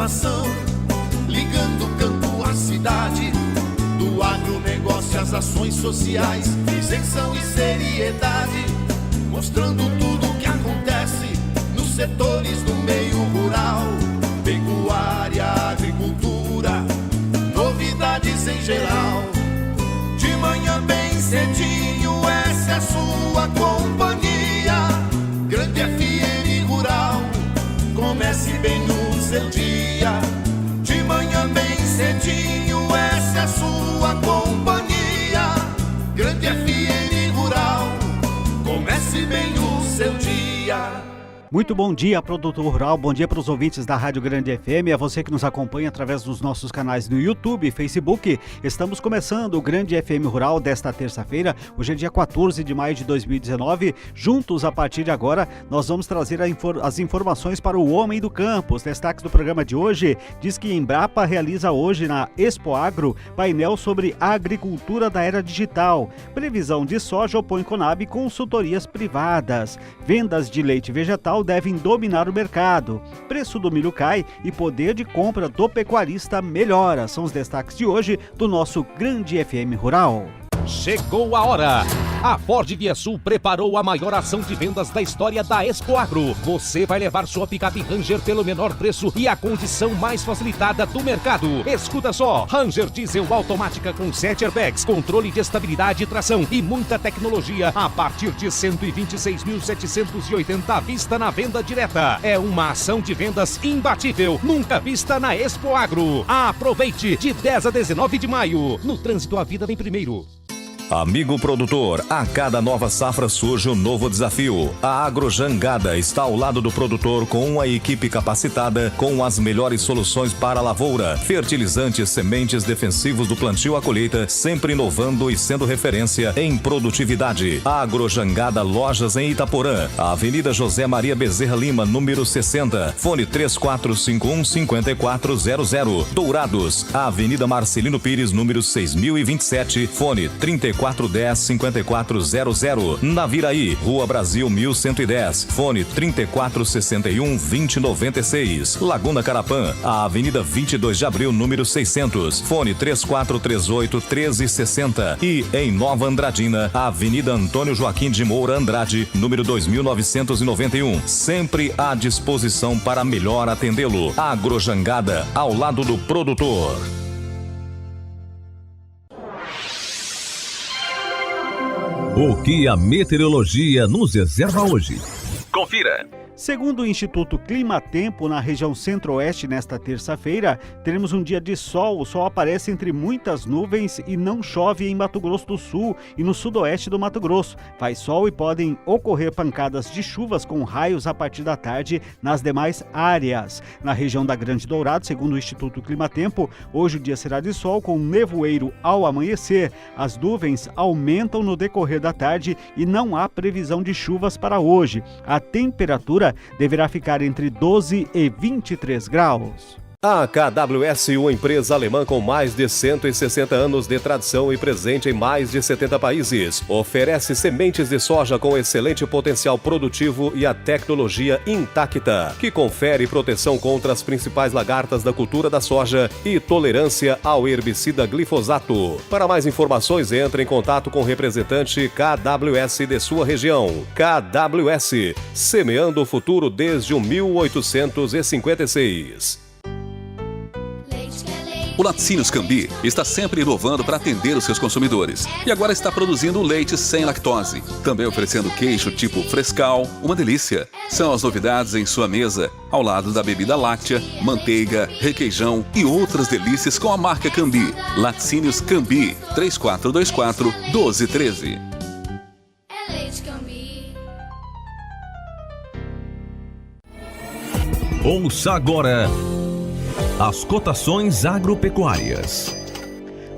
informação, ligando o campo à cidade, do agronegócio às ações sociais, isenção e seriedade, mostrando tudo o que acontece nos setores do meio rural, pecuária, agricultura, novidades em geral. De manhã bem cedinho, essa é a sua companhia, Grande FM Rural. Comece bem no seu dia, de manhã bem cedinho, essa é a sua companhia, Grande FM Rural. Comece bem o seu dia. Muito bom dia, produtor rural, bom dia para os ouvintes da Rádio Grande FM, é você que nos acompanha através dos nossos canais no YouTube e Facebook. Estamos começando o Grande FM Rural desta terça-feira, hoje é dia 14 de maio de 2019. Juntos, a partir de agora, nós vamos trazer as informações para o homem do campo. Os destaques do programa de hoje diz que Embrapa realiza hoje na Expo Agro painel sobre a agricultura da era digital. Previsão de soja opõe Conab consultorias privadas. Vendas de leite vegetal devem dominar o mercado. Preço do milho cai e poder de compra do pecuarista melhora. São os destaques de hoje do nosso Grande FM Rural. Chegou a hora! A Ford Via Sul preparou a maior ação de vendas da história da Expo Agro. Você vai levar sua picape Ranger pelo menor preço e a condição mais facilitada do mercado. Escuta só! Ranger Diesel automática com 7 airbags, controle de estabilidade e tração e muita tecnologia a partir de R$ 126.780 à vista na venda direta. É uma ação de vendas imbatível, nunca vista na Expo Agro. Aproveite de 10 a 19 de maio. No trânsito, a vida vem primeiro. Amigo produtor, a cada nova safra surge um novo desafio. A Agrojangada está ao lado do produtor com uma equipe capacitada com as melhores soluções para a lavoura. Fertilizantes, sementes, defensivos do plantio à colheita, sempre inovando e sendo referência em produtividade. Agrojangada Lojas em Itaporã, Avenida José Maria Bezerra Lima, número 60, fone 3451-5400. Dourados, Avenida Marcelino Pires, número 6027, fone 3410-5400. Naviraí, Rua Brasil 1110, fone 3461-2096. Laguna Carapã, a Avenida 22 de Abril, número 600, fone 3438-1360. E em Nova Andradina, a Avenida Antônio Joaquim de Moura Andrade, número 2991. Sempre à disposição para melhor atendê-lo. Agrojangada, ao lado do produtor. O que a meteorologia nos reserva hoje? Confira! Segundo o Instituto Climatempo, na região centro-oeste, nesta terça-feira, teremos um dia de sol. O sol aparece entre muitas nuvens e não chove em Mato Grosso do Sul e no sudoeste do Mato Grosso. Faz sol e podem ocorrer pancadas de chuvas com raios a partir da tarde nas demais áreas. Na região da Grande Dourado, segundo o Instituto Climatempo, hoje o dia será de sol com nevoeiro ao amanhecer. As nuvens aumentam no decorrer da tarde e não há previsão de chuvas para hoje. A temperatura deverá ficar entre 12 e 23 graus. A KWS, uma empresa alemã com mais de 160 anos de tradição e presente em mais de 70 países, oferece sementes de soja com excelente potencial produtivo e a tecnologia intacta, que confere proteção contra as principais lagartas da cultura da soja e tolerância ao herbicida glifosato. Para mais informações, entre em contato com o representante KWS de sua região. KWS, semeando o futuro desde 1856. O Laticínios Cambi está sempre inovando para atender os seus consumidores. E agora está produzindo leite sem lactose. Também oferecendo queijo tipo frescal, uma delícia. São as novidades em sua mesa, ao lado da bebida láctea, manteiga, requeijão e outras delícias com a marca Cambi. Laticínios Cambi, 3424-1213. É leite Cambi. Ouça agora as cotações agropecuárias.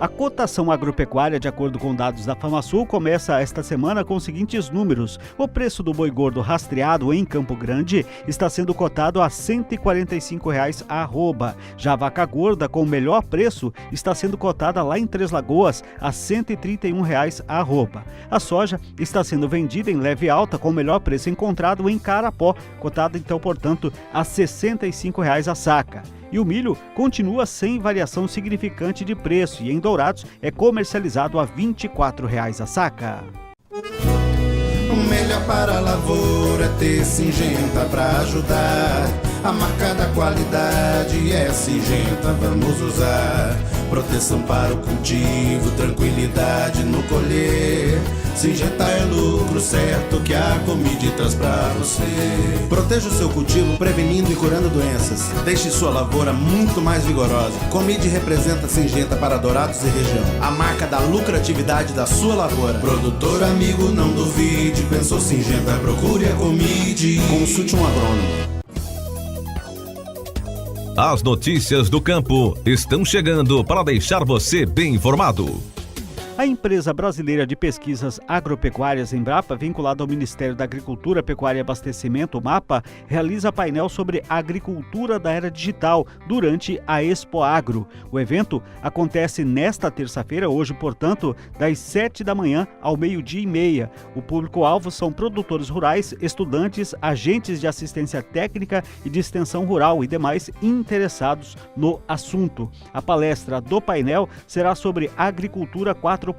A cotação agropecuária, de acordo com dados da FamaSul, começa esta semana com os seguintes números. O preço do boi gordo rastreado em Campo Grande está sendo cotado a R$ 145,00 a arroba. Já a vaca gorda com o melhor preço está sendo cotada lá em Três Lagoas a R$ 131,00 a arroba. A soja está sendo vendida em leve alta com o melhor preço encontrado em Carapó, cotada então, portanto, a R$ 65,00 a saca. E o milho continua sem variação significante de preço e em Dourados é comercializado a R$ 24,00 a saca. O melhor para a lavoura é ter Syngenta para ajudar. A marca da qualidade é Syngenta, vamos usar. Proteção para o cultivo, tranquilidade no colher. Syngenta é lucro certo que a Comid traz pra você. Proteja o seu cultivo prevenindo e curando doenças. Deixe sua lavoura muito mais vigorosa. Comid representa Syngenta para Dourados e região. A marca da lucratividade da sua lavoura. Produtor amigo, não duvide. Pensou Syngenta, procure a Comid. Consulte um agrônomo. As notícias do campo estão chegando para deixar você bem informado. A empresa brasileira de pesquisas agropecuárias Embrapa, vinculada ao Ministério da Agricultura, Pecuária e Abastecimento, o MAPA, realiza painel sobre a agricultura da era digital durante a Expo Agro. O evento acontece nesta terça-feira, hoje, portanto, das 7 da manhã ao 12h30. O público-alvo são produtores rurais, estudantes, agentes de assistência técnica e de extensão rural e demais interessados no assunto. A palestra do painel será sobre agricultura 4.0,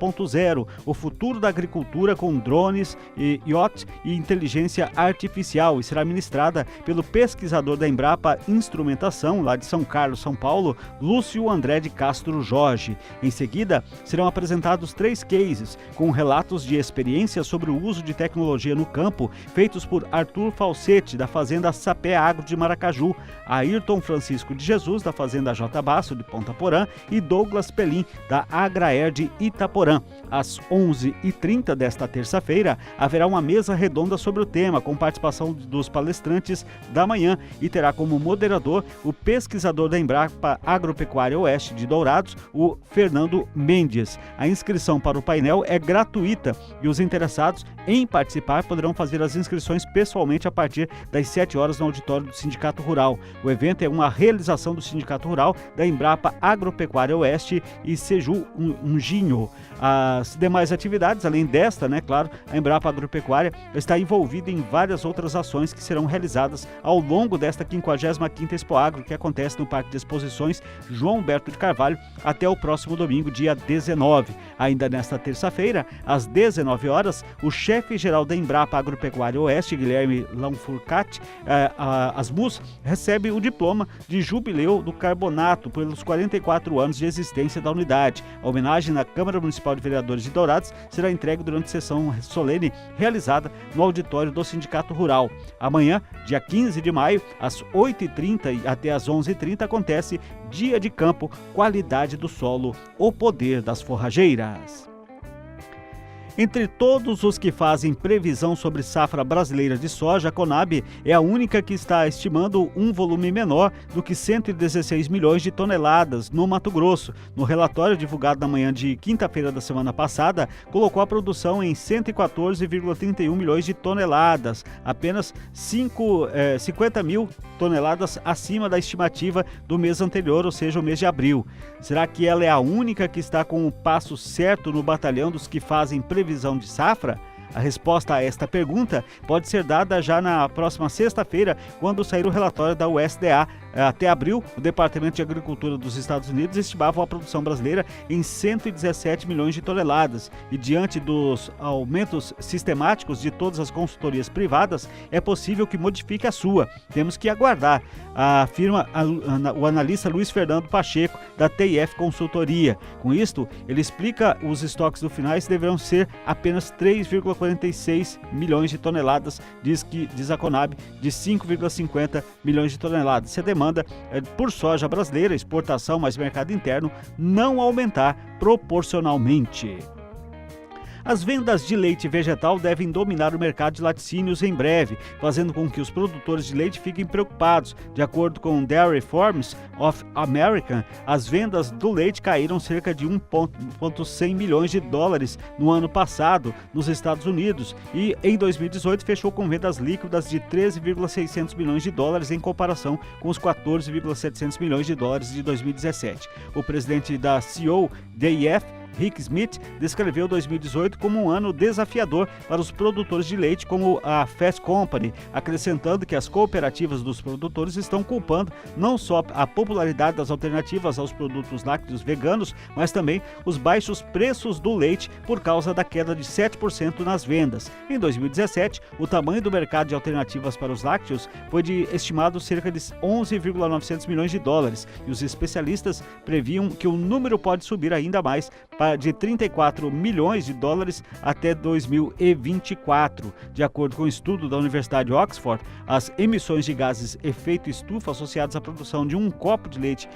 o futuro da agricultura com drones, IoT e inteligência artificial, e será ministrada pelo pesquisador da Embrapa Instrumentação, lá de São Carlos, São Paulo, Lúcio André de Castro Jorge. Em seguida, serão apresentados 3 cases com relatos de experiência sobre o uso de tecnologia no campo, feitos por Arthur Falsetti, da Fazenda Sapé Agro de Maracaju, Ayrton Francisco de Jesus, da Fazenda J. Basso, de Ponta Porã, e Douglas Pelim, da Agraer de Itaporã. Às 11h30 desta terça-feira, haverá uma mesa redonda sobre o tema, com participação dos palestrantes da manhã, e terá como moderador o pesquisador da Embrapa Agropecuária Oeste de Dourados, o Fernando Mendes. A inscrição para o painel é gratuita e os interessados em participar poderão fazer as inscrições pessoalmente a partir das 7 horas no auditório do Sindicato Rural. O evento é uma realização do Sindicato Rural, da Embrapa Agropecuária Oeste e Seju Unginho. As demais atividades, além desta, claro, a Embrapa Agropecuária está envolvida em várias outras ações que serão realizadas ao longo desta 55ª Expo Agro, que acontece no Parque de Exposições João Humberto de Carvalho até o próximo domingo, dia 19. Ainda nesta terça-feira, às 19 horas, o chefe-geral da Embrapa Agropecuária Oeste, Guilherme Lanfurcat, Asmus, recebe o diploma de jubileu do carbonato pelos 44 anos de existência da unidade. A homenagem na Câmara Municipal de Vereadores de Dourados será entregue durante sessão solene realizada no auditório do Sindicato Rural. Amanhã, dia 15 de maio, às 8h30 e até às 11h30, acontece Dia de Campo, Qualidade do Solo, o Poder das Forrageiras. Entre todos os que fazem previsão sobre safra brasileira de soja, a Conab é a única que está estimando um volume menor do que 116 milhões de toneladas no Mato Grosso. No relatório divulgado na manhã de quinta-feira da semana passada, colocou a produção em 114,31 milhões de toneladas, apenas 50 mil toneladas acima da estimativa do mês anterior, ou seja, o mês de abril. Será que ela é a única que está com o passo certo no batalhão dos que fazem previsão de safra? A resposta a esta pergunta pode ser dada já na próxima sexta-feira, quando sair o relatório da USDA. Até abril, o Departamento de Agricultura dos Estados Unidos estimava a produção brasileira em 117 milhões de toneladas. E diante dos aumentos sistemáticos de todas as consultorias privadas, é possível que modifique a sua. Temos que aguardar, afirma o analista Luiz Fernando Pacheco, da TIF Consultoria. Com isto, ele explica os estoques do finais deverão ser apenas 3,46 milhões de toneladas, diz a Conab, de 5,50 milhões de toneladas. Se a demanda por soja brasileira, exportação mais mercado interno, não aumentar proporcionalmente. As vendas de leite vegetal devem dominar o mercado de laticínios em breve, fazendo com que os produtores de leite fiquem preocupados. De acordo com Dairy Farms of America, as vendas do leite caíram cerca de 1,100 milhões de dólares no ano passado nos Estados Unidos e em 2018 fechou com vendas líquidas de 13,600 milhões de dólares em comparação com os 14,700 milhões de dólares de 2017. O presidente da CEO DIF, Rick Smith descreveu 2018 como um ano desafiador para os produtores de leite como a Fast Company, acrescentando que as cooperativas dos produtores estão culpando não só a popularidade das alternativas aos produtos lácteos veganos, mas também os baixos preços do leite por causa da queda de 7% nas vendas. Em 2017, o tamanho do mercado de alternativas para os lácteos foi de estimado cerca de 11,900 milhões de dólares e os especialistas previam que o número pode subir ainda mais de 34 milhões de dólares até 2024. De acordo com um estudo da Universidade de Oxford, as emissões de gases efeito estufa associadas à produção de um copo de leite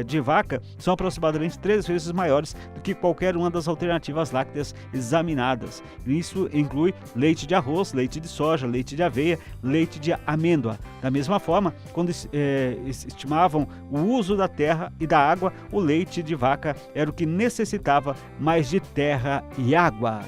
de vaca são aproximadamente 3 vezes maiores do que qualquer uma das alternativas lácteas examinadas. Isso inclui leite de arroz, leite de soja, leite de aveia, leite de amêndoa. Da mesma forma, quando estimavam o uso da terra e da água, o leite de vaca era o que necessitava mais de terra e água.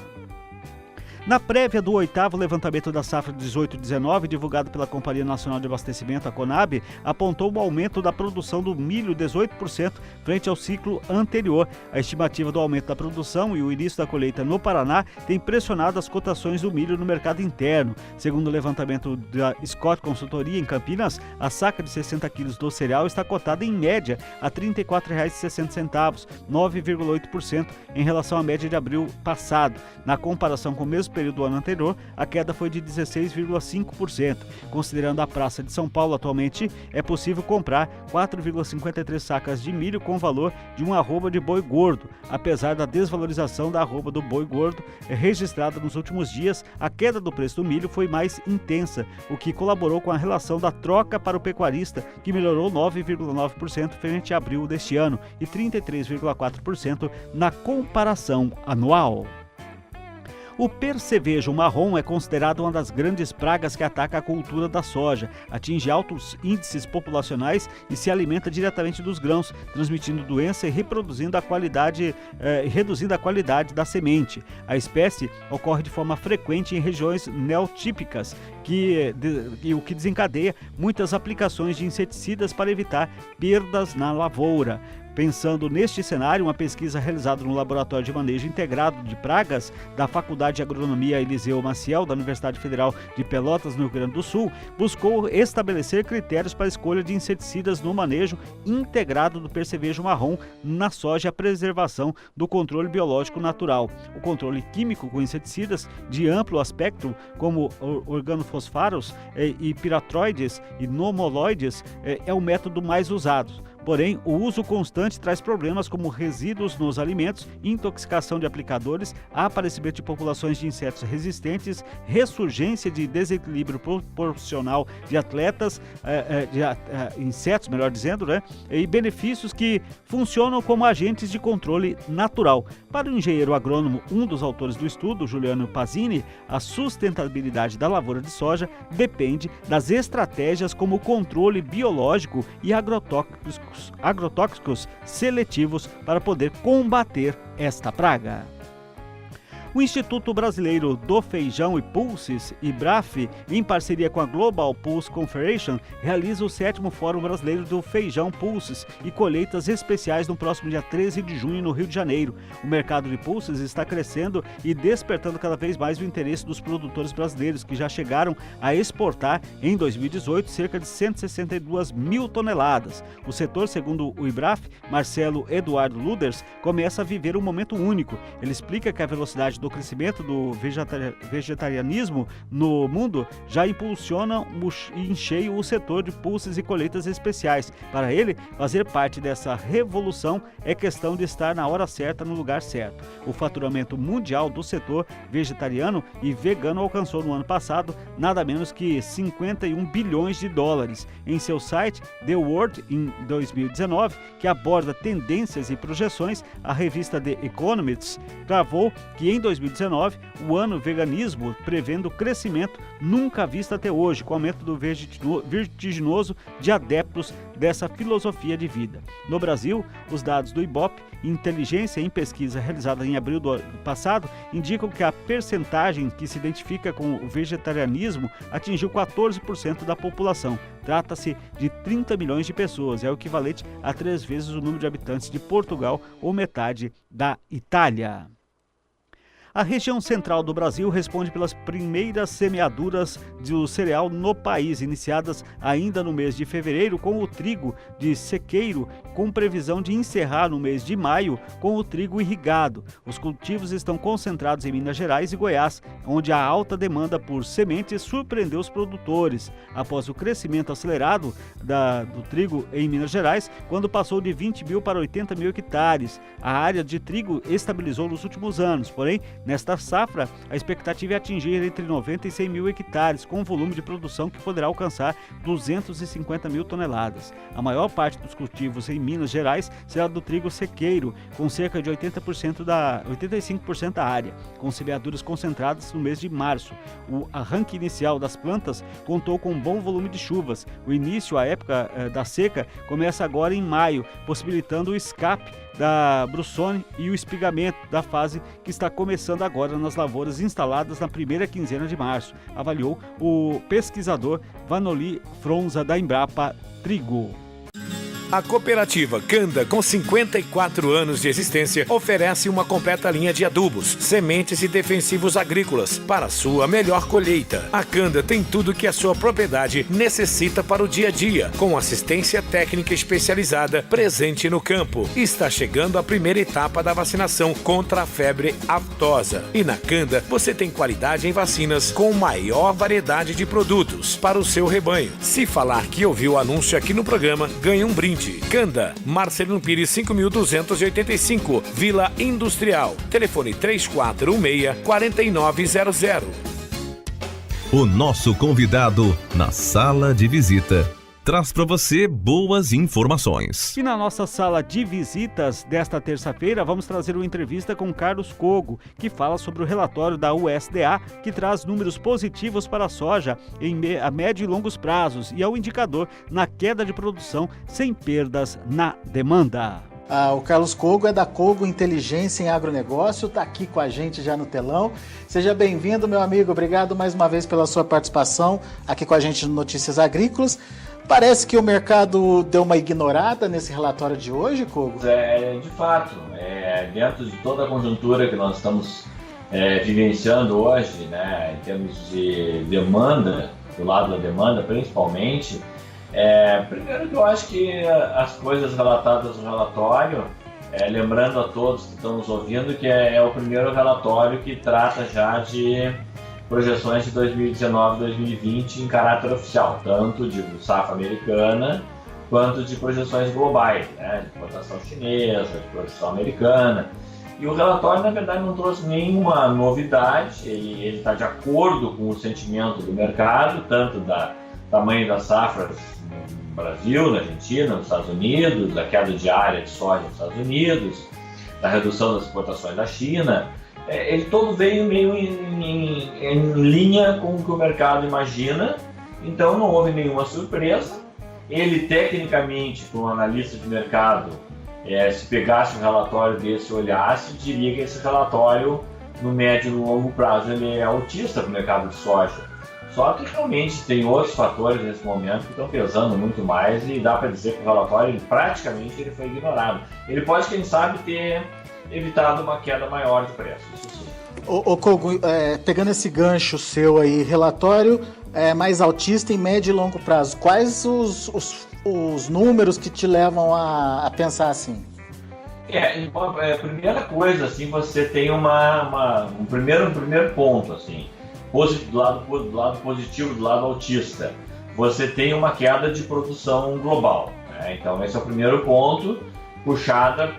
Na prévia do 8º levantamento da safra 18/19, divulgado pela Companhia Nacional de Abastecimento, a Conab, apontou o aumento da produção do milho 18% frente ao ciclo anterior. A estimativa do aumento da produção e o início da colheita no Paraná tem pressionado as cotações do milho no mercado interno. Segundo o levantamento da Scott Consultoria em Campinas, a saca de 60 quilos do cereal está cotada em média a R$ 34,60, 9,8% em relação à média de abril passado. Na comparação com o mesmo período do ano anterior, a queda foi de 16,5%. Considerando a Praça de São Paulo atualmente, é possível comprar 4,53 sacas de milho com valor de uma arroba de boi gordo. Apesar da desvalorização da arroba do boi gordo registrada nos últimos dias, a queda do preço do milho foi mais intensa, o que colaborou com a relação da troca para o pecuarista, que melhorou 9,9% frente a abril deste ano e 33,4% na comparação anual. O percevejo marrom é considerado uma das grandes pragas que ataca a cultura da soja, atinge altos índices populacionais e se alimenta diretamente dos grãos, transmitindo doença e reduzindo a qualidade da semente. A espécie ocorre de forma frequente em regiões neotípicas, o que desencadeia muitas aplicações de inseticidas para evitar perdas na lavoura. Pensando neste cenário, uma pesquisa realizada no Laboratório de Manejo Integrado de Pragas da Faculdade de Agronomia Eliseu Maciel, da Universidade Federal de Pelotas, no Rio Grande do Sul, buscou estabelecer critérios para a escolha de inseticidas no manejo integrado do percevejo marrom na soja e a preservação do controle biológico natural. O controle químico com inseticidas de amplo aspecto, como organofosfaros e piratroides e nomoloides, é o método mais usado. Porém, o uso constante traz problemas como resíduos nos alimentos, intoxicação de aplicadores, aparecimento de populações de insetos resistentes, ressurgência de desequilíbrio proporcional de insetos, melhor dizendo, e benefícios que funcionam como agentes de controle natural. Para o engenheiro agrônomo, um dos autores do estudo, Juliano Pazini, a sustentabilidade da lavoura de soja depende das estratégias como o controle biológico e agrotóxicos seletivos para poder combater esta praga. O Instituto Brasileiro do Feijão e Pulses, IBRAF, em parceria com a Global Pulse Confederation, realiza o 7º Fórum Brasileiro do Feijão Pulses e colheitas especiais no próximo dia 13 de junho no Rio de Janeiro. O mercado de pulses está crescendo e despertando cada vez mais o interesse dos produtores brasileiros, que já chegaram a exportar em 2018 cerca de 162 mil toneladas. O setor, segundo o IBRAF, Marcelo Eduardo Luders, começa a viver um momento único. Ele explica que a velocidade do crescimento do vegetarianismo no mundo já impulsiona em cheio o setor de pulses e colheitas especiais. Para ele, fazer parte dessa revolução é questão de estar na hora certa, no lugar certo. O faturamento mundial do setor vegetariano e vegano alcançou no ano passado nada menos que 51 bilhões de dólares. Em seu site, The World, em 2019, que aborda tendências e projeções, a revista The Economist gravou que em 2019 2019, o ano veganismo prevendo crescimento nunca visto até hoje, com aumento do vertiginoso de adeptos dessa filosofia de vida. No Brasil, os dados do Ibope, Inteligência em pesquisa realizada em abril do ano passado, indicam que a percentagem que se identifica com o vegetarianismo atingiu 14% da população. Trata-se de 30 milhões de pessoas, é o equivalente a 3 vezes o número de habitantes de Portugal ou metade da Itália. A região central do Brasil responde pelas primeiras semeaduras do cereal no país, iniciadas ainda no mês de fevereiro com o trigo de sequeiro, com previsão de encerrar no mês de maio com o trigo irrigado. Os cultivos estão concentrados em Minas Gerais e Goiás, onde a alta demanda por sementes surpreendeu os produtores, após o crescimento acelerado do trigo em Minas Gerais, quando passou de 20 mil para 80 mil hectares. A área de trigo estabilizou nos últimos anos, porém, nesta safra, a expectativa é atingir entre 90 e 100 mil hectares, com um volume de produção que poderá alcançar 250 mil toneladas. A maior parte dos cultivos em Minas Gerais será do trigo sequeiro, com cerca de 85% da área, com semeaduras concentradas no mês de março. O arranque inicial das plantas contou com um bom volume de chuvas. O início, a época da seca, começa agora em maio, possibilitando o escape da bruçone e o espigamento da fase que está começando agora nas lavouras instaladas na primeira quinzena de março, avaliou o pesquisador Vanoli Fronza da Embrapa Trigo. A cooperativa Canda, com 54 anos de existência, oferece uma completa linha de adubos, sementes e defensivos agrícolas para sua melhor colheita. A Canda tem tudo que a sua propriedade necessita para o dia a dia, com assistência técnica especializada presente no campo. Está chegando a primeira etapa da vacinação contra a febre aftosa. E na Canda você tem qualidade em vacinas com maior variedade de produtos para o seu rebanho. Se falar que ouviu o anúncio aqui no programa, ganha um brinde. Canda, Marcelino Pires 5285, Vila Industrial. Telefone 3416-4900. O nosso convidado na sala de visita traz para você boas informações. E na nossa sala de visitas desta terça-feira, vamos trazer uma entrevista com Carlos Cogo, que fala sobre o relatório da USDA, que traz números positivos para a soja a médio e longos prazos e é o indicador na queda de produção sem perdas na demanda. O Carlos Cogo é da Cogo Inteligência em Agronegócio, está aqui com a gente já no telão. Seja bem-vindo, meu amigo. Obrigado mais uma vez pela sua participação aqui com a gente no Notícias Agrícolas. Parece que o mercado deu uma ignorada nesse relatório de hoje, Cogo? De fato, dentro de toda a conjuntura que nós estamos vivenciando hoje, né, em termos de demanda, do lado da demanda principalmente, primeiro que eu acho que as coisas relatadas no relatório, lembrando a todos que estão nos ouvindo que é o primeiro relatório que trata já de projeções de 2019 e 2020 em caráter oficial, tanto de safra americana quanto de projeções globais, né, de plantação chinesa, de produção americana. E o relatório, na verdade, não trouxe nenhuma novidade, ele está de acordo com o sentimento do mercado, tanto da tamanho das safras no Brasil, na Argentina, nos Estados Unidos, da queda de área de soja nos Estados Unidos, da redução das exportações da China. Ele todo veio meio em linha com o que o mercado imagina, então não houve nenhuma surpresa. Ele, tecnicamente, para um analista de mercado, se pegasse um relatório desse e olhasse, diria que esse relatório, no médio e no longo prazo, ele é altista para o mercado de soja. Só que realmente tem outros fatores nesse momento que estão pesando muito mais e dá para dizer que o relatório, praticamente, ele foi ignorado. Ele pode, quem sabe, ter evitado uma queda maior de preço, isso sim. Cogo, pegando esse gancho seu aí, relatório mais altista em médio e longo prazo, quais os números que te levam a pensar assim? Primeira coisa, assim, você tem um primeiro ponto, assim, do lado positivo, do lado altista, você tem uma queda de produção global, né? Então esse é o primeiro ponto, puxada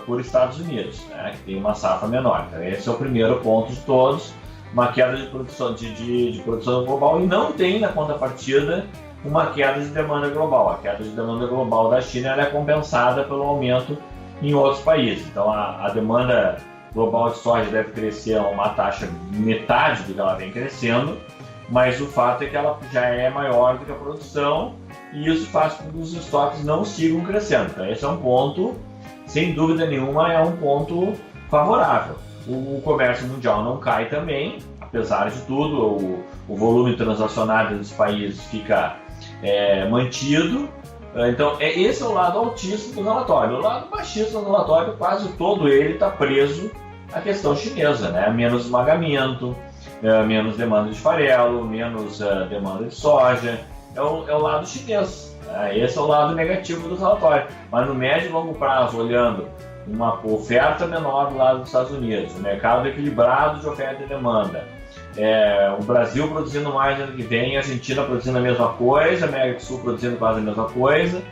por Estados Unidos, né, que tem uma safra menor. Então esse é o primeiro ponto de todos, uma queda de produção, de produção global, e não tem na contrapartida uma queda de demanda global. A queda de demanda global da China ela é compensada pelo aumento em outros países. Então a demanda global de soja deve crescer a uma taxa metade do que ela vem crescendo, mas o fato é que ela já é maior do que a produção e isso faz com que os estoques não sigam crescendo. Então esse é um ponto, sem dúvida nenhuma, é um ponto favorável. O comércio mundial não cai também, apesar de tudo, o volume transacionável dos países fica mantido. Então esse é o lado altíssimo do relatório. O lado baixíssimo do relatório, quase todo ele está preso à questão chinesa, né? Menos esmagamento, menos demanda de farelo, menos demanda de soja, é o lado chinês. Esse é o lado negativo do relatório. Mas no médio e longo prazo, olhando uma oferta menor do lado dos Estados Unidos, o mercado equilibrado de oferta e demanda, o Brasil produzindo mais ano que vem, a Argentina produzindo a mesma coisa, a América do Sul produzindo quase a mesma coisa,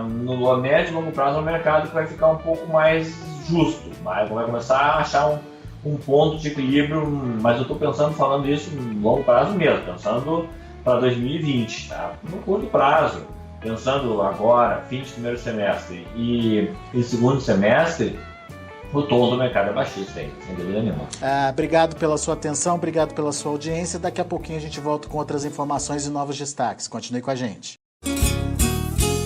no médio e longo prazo é um mercado que vai ficar um pouco mais justo, vai começar a achar um ponto de equilíbrio, mas eu estou falando isso no longo prazo mesmo, pensando para 2020, tá? No curto prazo, pensando agora, fim de primeiro semestre e segundo semestre, o tom do mercado é baixista aí, sem dúvida nenhuma. Obrigado pela sua atenção, obrigado pela sua audiência. Daqui a pouquinho a gente volta com outras informações e novos destaques. Continue com a gente.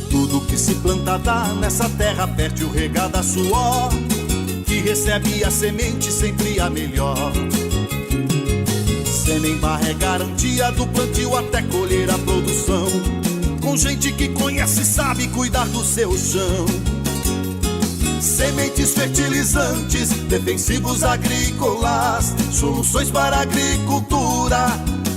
Tudo que se planta dá nessa terra, perde o regado a suor, que recebe a semente sempre a melhor. Semem-Barra é garantia do plantio até colher a produção, com gente que conhece e sabe cuidar do seu chão. Sementes fertilizantes, defensivos agrícolas, soluções para a agricultura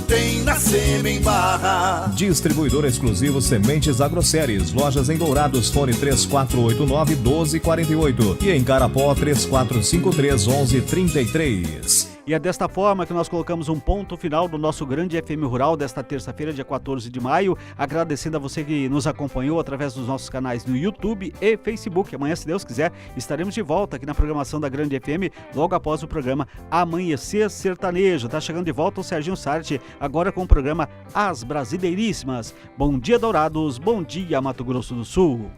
tem na Semem-Barra. Distribuidor exclusivo Sementes Agroceres. Lojas em Dourados, fone 3489-1248 e em Carapó 3453-1133. E é desta forma que nós colocamos um ponto final do nosso Grande FM Rural desta terça-feira, dia 14 de maio, agradecendo a você que nos acompanhou através dos nossos canais no YouTube e Facebook. Amanhã, se Deus quiser, estaremos de volta aqui na programação da Grande FM, logo após o programa Amanhecer Sertanejo. Tá chegando de volta o Serginho Sarti, agora com o programa As Brasileiríssimas. Bom dia, Dourados, bom dia, Mato Grosso do Sul.